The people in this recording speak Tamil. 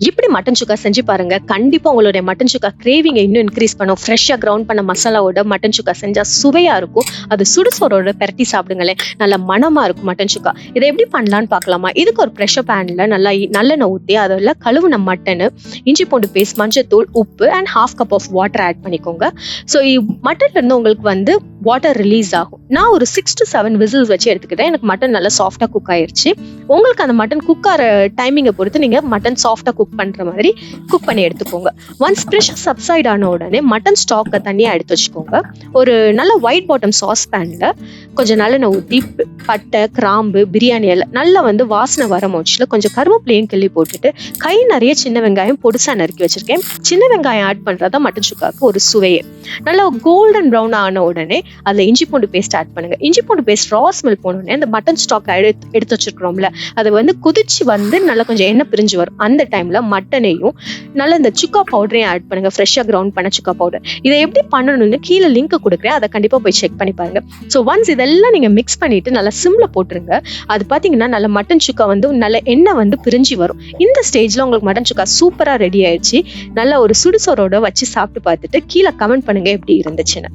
இப்படி மட்டன் சுக்கா செஞ்சு பாருங்க. கண்டிப்பா உங்களுடைய மட்டன் சுக்கா கிரேவிங்க இன்னும் இன்க்ரீஸ் பண்ணும். ஃப்ரெஷ்ஷா கிரவுண்ட் பண்ண மசாலாவோட மட்டன் சுக்கா செஞ்சா சுவையா இருக்கும். அது சுடுசோரோட பெரட்டி சாப்பிடுங்களேன், நல்ல மணமா இருக்கும் மட்டன் சுக்கா. இதை எப்படி பண்ணலான்னு பார்க்கலாமா? இதுக்கு ஒரு ப்ரெஷர் பேன்ல நல்லா நல்லெண்ணெய் ஊற்றி அதில் கழுவுன மட்டனு, இஞ்சி பூண்டு பேஸ்ட், மஞ்சத்தூள், உப்பு and 1/2 cup of water add பண்ணிக்கோங்க. ஸோ மட்டன்ல இருந்து உங்களுக்கு வாட்டர் ரிலீஸ் ஆகும். நான் ஒரு 6 to 7 விசில்ஸ் வச்சு எடுத்துக்கிட்டேன். எனக்கு மட்டன் நல்லா சாஃப்டா குக் ஆயிருச்சு. உங்களுக்கு அந்த மட்டன் குக் ஆகிற டைமிங்கை பொறுத்து நீங்க மட்டன் சாஃப்டா குக் பண்ற மாதிரி குக் பண்ணி எடுத்துக்கோங்க. ஒன்ஸ் ப்ரெஷர் சப்சைட் ஆன உடனே மட்டன் ஸ்டாக்கை தனியா எடுத்து வச்சுக்கோங்க. ஒரு நல்ல ஒயிட் பாட்டம் சாஸ் பேன்ல கொஞ்சம் நல்லெண்ணெய் ஊற்றி பட்டை, கிராம்பு, பிரியாணி இலை நல்லா வாசனை வர மோச்சில் கொஞ்சம் கருவேப்பிலையும் கிள்ளி போட்டுட்டு கை நிறைய சின்ன வெங்காயம் பொடிசா நறுக்கி வச்சிருக்கேன். சின்ன வெங்காயம் ஆட் பண்றதா மட்டன் சுக்காக்கு ஒரு சுவையே. நல்லா கோல்டன் ப்ரௌன் ஆன உடனே அதுல இஞ்சி பூண்டு பேஸ்ட் ஆட் பண்ணுங்க. இஞ்சி பூண்டு பேஸ்ட் ரா ஸ்மெல் போனோடனே அந்த மட்டன் ஸ்டாக் எடுத்து வச்சிருக்கிறோம்ல, அது குதிச்சு நல்லா கொஞ்சம் எண்ணெய் பிரிஞ்சு வரும். அந்த டைம்ல மட்டனையும் நல்லா இந்த சுக்கா பவுடரையும் ஆட் பண்ணுங்க. ஃப்ரெஷ்ஷா கிரவுண்ட் பண்ண சுக்கா பவுடர். இதை எப்படி பண்ணணும்னு கீழே லிங்க் கொடுக்குறேன், அதை கண்டிப்பா போய் செக் பண்ணி பாருங்க. ஸோ ஒன்ஸ் இதெல்லாம் நீங்க மிக்ஸ் பண்ணிட்டு நல்லா சிம்ல போட்டுருங்க. அது பாத்தீங்கன்னா நல்ல மட்டன் சுக்கா நல்ல எண்ணெய் பிரிஞ்சு வரும். இந்த ஸ்டேஜ்ல உங்களுக்கு மட்டன் சுக்கா சூப்பரா ரெடி ஆயிடுச்சு. நல்ல ஒரு சுடுசோரோட வச்சு சாப்பிட்டு பார்த்துட்டு கீழே கமெண்ட் பண்ணுங்க எப்படி இருந்துச்சுன்னு.